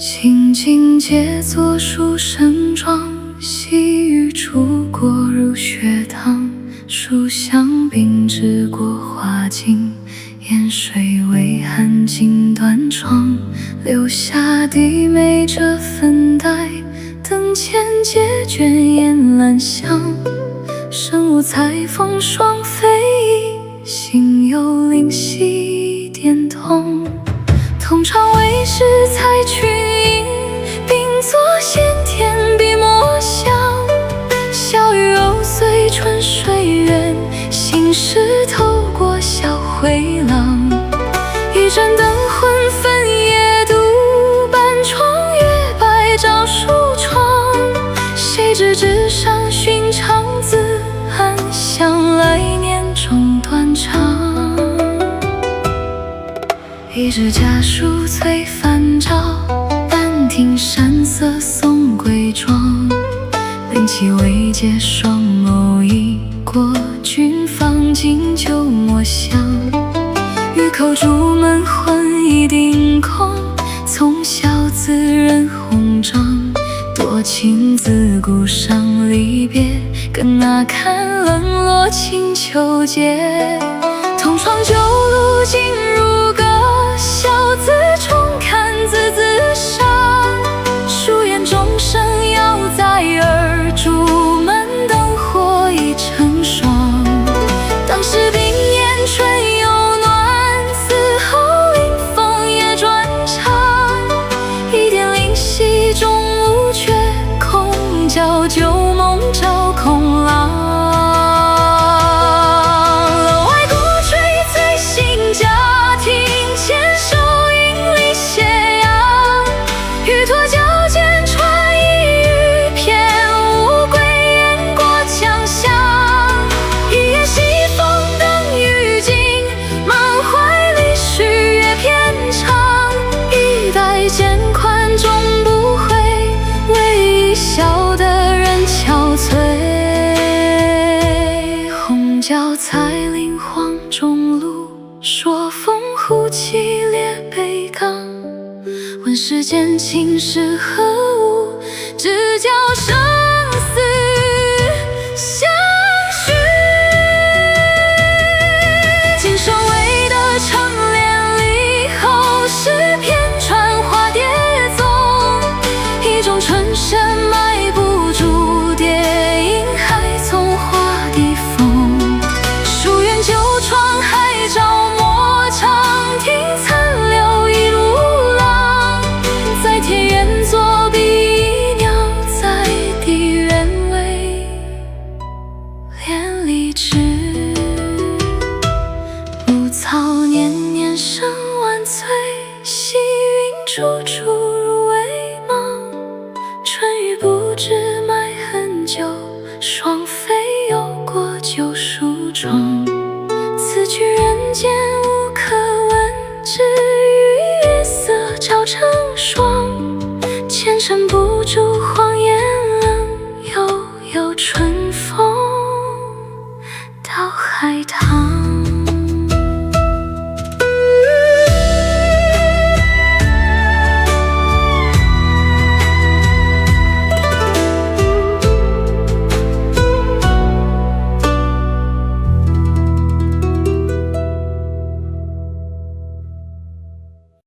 青青结作书生状，细雨出过入学堂。书香并织过花径，烟水微寒尽断窗。留下低眉折粉黛，灯前结卷烟兰香。身无彩凤双飞翼，心有灵犀一点通。通常为是采群英，并作先天笔墨香。小雨揉碎春水远，心事透过小回廊。一盏灯昏分夜读，半窗月白照书窗。谁知纸上寻常字，暗香来年终断肠。一纸家书催返照，但听山色送归庄。灵气未解，双眸已过，君芳尽旧墨香。玉口朱门魂已定空，从小自认红章。多情自古伤离别，更那看冷落清秋节。同窗旧路尽如歌，小字重看字字伤。书言钟声遥在耳，朱门灯火已成霜。当时冰烟春又暖，此后临风也转长。一点灵犀终无缺，空教旧梦照空廊。脚彩林荒中路，说风呼起列北港。问世间情是何物，只教生死相许。今生为得成连理，后世偏传花蝶踪。一种春深埋不住，蝶影还从花地风。旧窗还照墨，长亭残留一路廊。在天愿作比翼鸟，在地愿为连理枝。牧草年年生万岁，细云处处入微茫。春雨不知埋很久，双飞游过旧书窗。此去人间无可问，只余月色照成霜。前尘不住荒烟冷，悠悠春风到海棠。